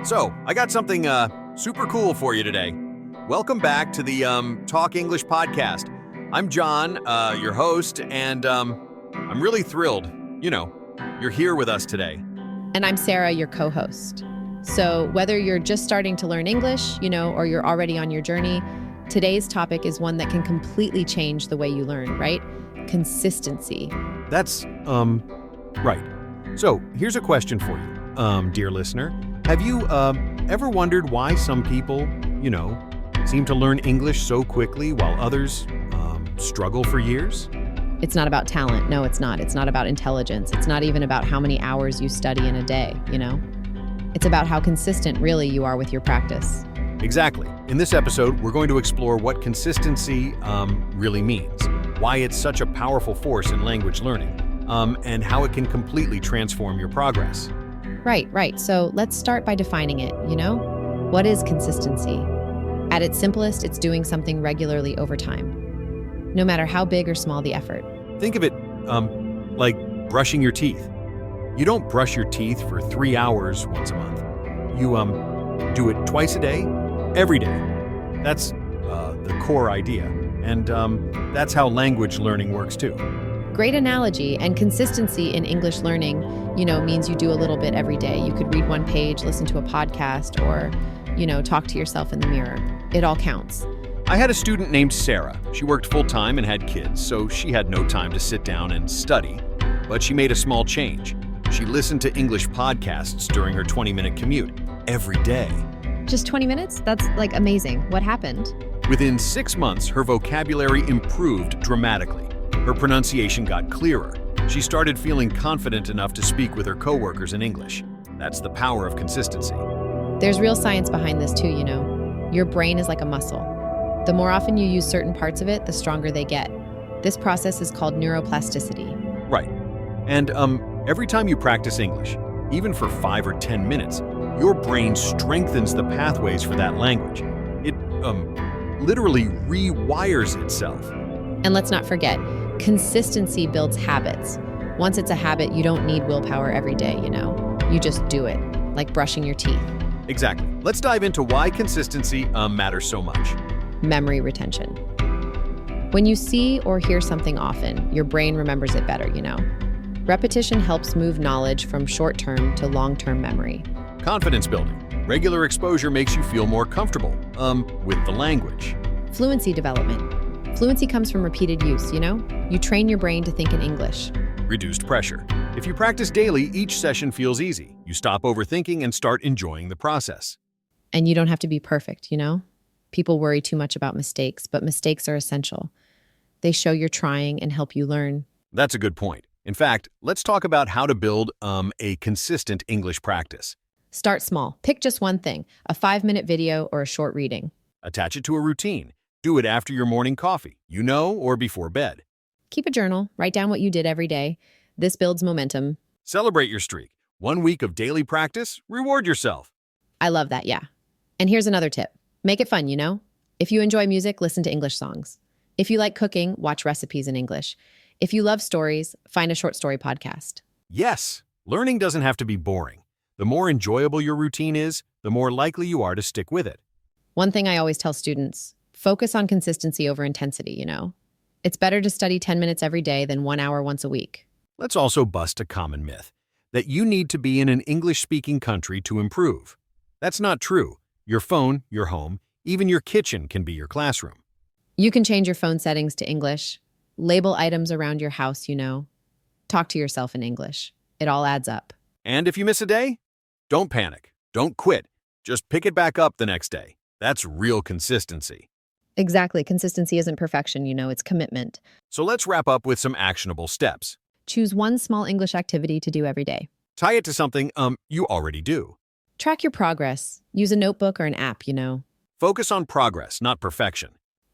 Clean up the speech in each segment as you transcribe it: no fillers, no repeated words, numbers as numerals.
So, I got something super cool for you today. Welcome back to the Talk English podcast. I'm John, your host, and I'm really thrilled. You're here with us today. And I'm Sarah, your co-host. So whether you're just starting to learn English, or you're already on your journey, today's topic is one that can completely change the way you learn, right? Consistency. That's, right. So, here's a question for you, dear listener. Have you ever wondered why some people, seem to learn English so quickly while others struggle for years? It's not about talent. No, it's not. It's not about intelligence. It's not even about how many hours you study in a day, It's about how consistent really you are with your practice. Exactly. In this episode, we're going to explore what consistency really means, why it's such a powerful force in language learning, and how it can completely transform your progress. Right. So let's start by defining it, What is consistency? At its simplest, it's doing something regularly over time, no matter how big or small the effort. Think of it like brushing your teeth. You don't brush your teeth for 3 hours once a month. You do it twice a day, every day. That's the core idea. And that's how language learning works too. Great analogy. And consistency in English learning, means you do a little bit every day. You could read one page, listen to a podcast, or, talk to yourself in the mirror. It all counts. I had a student named Sarah. She worked full-time and had kids, so she had no time to sit down and study. But she made a small change. She listened to English podcasts during her 20-minute commute every day. Just 20 minutes? That's amazing. What happened? Within 6 months, her vocabulary improved dramatically. Her pronunciation got clearer. She started feeling confident enough to speak with her coworkers in English. That's the power of consistency. There's real science behind this too, Your brain is like a muscle. The more often you use certain parts of it, the stronger they get. This process is called neuroplasticity. Right. And every time you practice English, even for 5 or 10 minutes, your brain strengthens the pathways for that language. It literally rewires itself. And let's not forget, consistency builds habits. Once it's a habit, you don't need willpower every day, You just do it, like brushing your teeth. Exactly. Let's dive into why consistency matters so much. Memory retention. When you see or hear something often, your brain remembers it better, Repetition helps move knowledge from short-term to long-term memory. Confidence building. Regular exposure makes you feel more comfortable with the language. Fluency development. Fluency comes from repeated use, You train your brain to think in English. Reduced pressure. If you practice daily, each session feels easy. You stop overthinking and start enjoying the process. And you don't have to be perfect, People worry too much about mistakes, but mistakes are essential. They show you're trying and help you learn. That's a good point. In fact, let's talk about how to build a consistent English practice. Start small. Pick just one thing, a 5-minute video or a short reading. Attach it to a routine. Do it after your morning coffee, or before bed. Keep a journal. Write down what you did every day. This builds momentum. Celebrate your streak. 1 week of daily practice, reward yourself. I love that, yeah. And here's another tip. Make it fun, If you enjoy music, listen to English songs. If you like cooking, watch recipes in English. If you love stories, find a short story podcast. Yes, learning doesn't have to be boring. The more enjoyable your routine is, the more likely you are to stick with it. One thing I always tell students, focus on consistency over intensity, It's better to study 10 minutes every day than 1 hour once a week. Let's also bust a common myth, that you need to be in an English-speaking country to improve. That's not true. Your phone, your home, even your kitchen can be your classroom. You can change your phone settings to English, label items around your house, Talk to yourself in English. It all adds up. And if you miss a day, don't panic. Don't quit. Just pick it back up the next day. That's real consistency. Exactly. Consistency isn't perfection, it's commitment. So let's wrap up with some actionable steps. Choose one small English activity to do every day. Tie it to something you already do. Track your progress. Use a notebook or an app, Focus on progress, not perfection.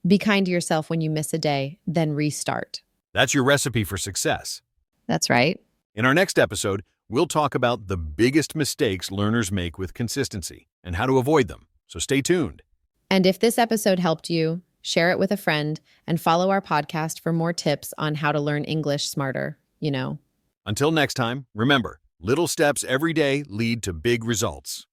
Be kind to yourself when you miss a day, then restart. That's your recipe for success. That's right. In our next episode, we'll talk about the biggest mistakes learners make with consistency and how to avoid them. So stay tuned. And if this episode helped you, share it with a friend and follow our podcast for more tips on how to learn English smarter, Until next time, remember, little steps every day lead to big results.